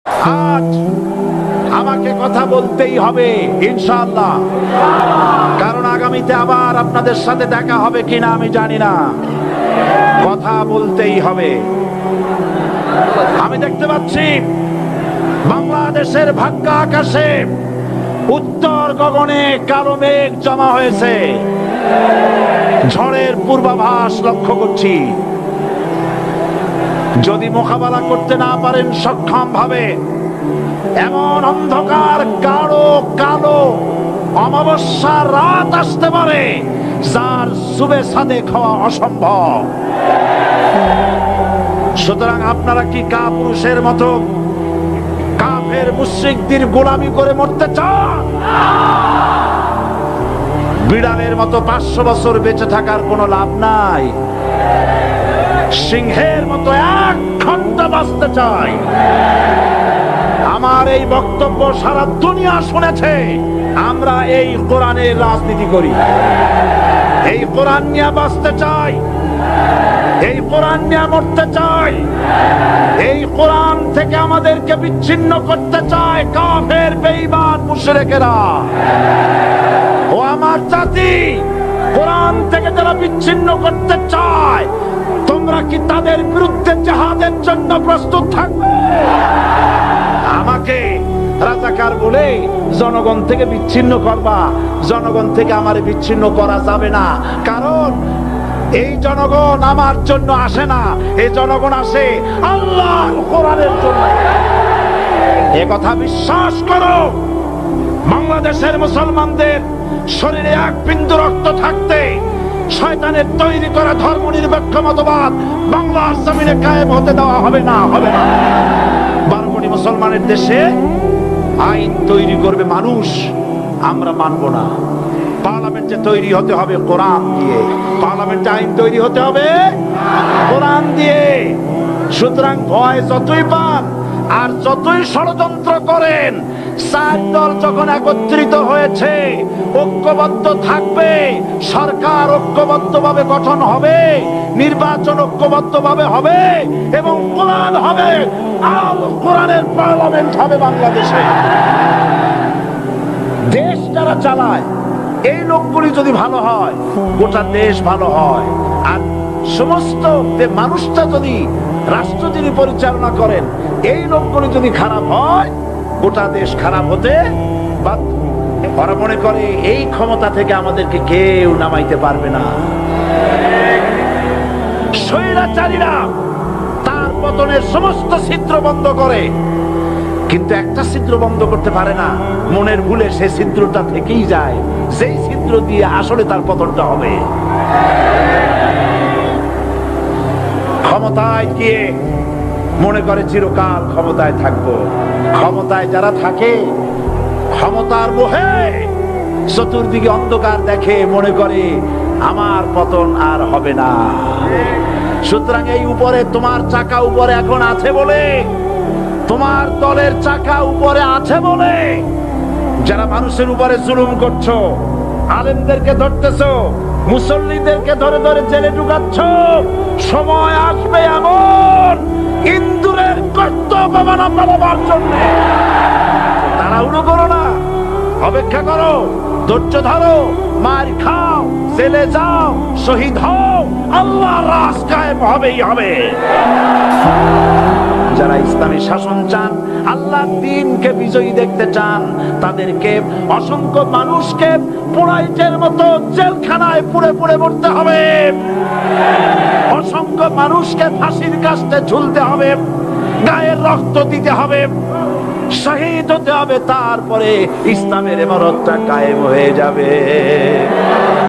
আজ আমাকে কথা বলতেই হবে ইনশাআল্লাহ, কারণ আগামীতে আবার আপনাদের সাথে দেখা হবে কিনা আমি জানি না। কথা বলতেই হবে। আমি দেখতে পাচ্ছি বাংলাদেশের ভাগ্য আকাশে উত্তর গগনে কালো মেঘ জমা হয়েছে, ঝড়ের পূর্বাভাস লক্ষ্য করছি। যদি মোকাবেলা করতে না পারেন সক্ষম ভাবে, এমন অন্ধকার গাঢ় কালো অমাবস্যার রাত আসতে পারে যার শুভে সাদেক হওয়া অসম্ভব। সুতরাং আপনারা কি কাপুরুষের মতো কাফের মুশরিকদের গোলামি করে মরতে চান? বিড়ালের মতো 500 বছর বেঁচে থাকার কোনো লাভ নাই। সিংহের মতো এক ঘন্টা বাঁচতে চাই। আমার এই বক্তব্য সারা দুনিয়া শুনেছে। আমরা এই কোরআনের রাজনীতি করি, এই কোরআন নিয়ে বাঁচতে চাই, এই কোরআন নিয়ে মরতে চাই। এই কোরআন থেকে আমাদেরকে বিচ্ছিন্ন করতে চায় কাফের বেঈমান মুশরিকেরা। ও আমার জাতি, কোরআন থেকে যারা বিচ্ছিন্ন করতে চায়, তোমরা কি তাদের বিরুদ্ধে জিহাদের জন্য প্রস্তুত থাকবে? আমাকে রাজাকার বলে জনগণ থেকে বিচ্ছিন্ন করবা? জনগণ থেকে আমার বিচ্ছিন্ন করা যাবে না, কারণ এই জনগণ আমার জন্য আসে না, এই জনগণ আসে আল্লাহর কোরআনের জন্য। এ কথা বিশ্বাস করো। বাংলাদেশের মুসলমানদের শরীরে এক বিন্দু রক্ত থাকতে শয়তানের তৈরি করা ধর্মনিরপেক্ষ মতবাদ বাংলার জমিনে কায়েম হতে দেওয়া হবে না, হবে না। 12 কোটি মুসলমানের দেশে আইন তৈরি করবে মানুষ, আমরা মানব না। পার্লামেন্টে তৈরি হতে হবে কোরআন দিয়ে, পার্লামেন্টে আইন তৈরি হতে হবে কোরআন দিয়ে। সুতরাং ভয় যতই পান আর যতই ষড়যন্ত্র করেন, 4 দল যখন একত্রিত হয়েছে, ঐক্যবদ্ধ থাকবে, সরকার ঐক্যবদ্ধভাবে গঠন হবে, নির্বাচন ঐক্যবদ্ধভাবে হবে এবং কোরআন হবে, আল কোরআনের পার্লামেন্ট হবে বাংলাদেশে। দেশ যারা চালায় এই লোকগুলি যদি ভালো হয়, গোটা দেশ ভালো হয়। আর সমস্ত মানুষটা যদি, রাষ্ট্র যিনি পরিচালনা করেন, এই লোকগুলি যদি খারাপ হয়, গোটা দেশ খারাপ হতে বাধ্য। ওরা মনে করে এই ক্ষমতা থেকে আমাদেরকে কেউ নামাইতে পারবে না। স্বৈরাচারীরা তার পতনের সমস্ত ছিদ্র বন্ধ করে, কিন্তু একটা ছিদ্র বন্ধ করতে পারে না। মনের ভুলে সে ছিদ্রটা থেকেই যায়, যেই ছিদ্র দিয়ে আসলে তার পতনটা হবে। ক্ষমতায় গিয়ে মনে করে চিরকাল ক্ষমতায় থাকবো। ক্ষমতায় যারা থাকে, ক্ষমতার মোহে চতুর্দিকে অন্ধকার দেখে, মনে করে আমার পতন আর হবে না। সুতরাং এই উপরে তোমার চাকা উপরে এখন আছে বলে, তোমার দলের চাকা উপরে আছে বলে যারা মানুষের উপরে জুলুম করছো, আলেমদেরকে ধরতেছো, মুসল্লিদেরকে ধরে ধরে জেলে ঢুকাচ্ছ, সময় আসবে এমন ইন্দুরের কর্তব্য মানা পালাবার জন্য। তাড়াহুড়ো করো না, অপেক্ষা করো, ধৈর্য ধরো, মার খাও, জেলে যাও, শহীদ হও, আল্লাহর রাজ কায়েম হবেই হবে। যারা ইসলামী শাসন চান, আল্লাহর দ্বীনকে বিজয়ী দেখতে চান, তাদেরকে অসংখ্য মানুষকে পোড়াইটের মতো জেলখানায় পুড়ে পুড়ে মরতে হবে, অসংখ্য মানুষকে ফাঁসির কাস্তে ঝুলতে হবে, গায়ের রক্ত দিতে হবে, শহীদ হতে হবে, তারপরে ইসলামের ইমারতটা কায়েম হয়ে যাবে।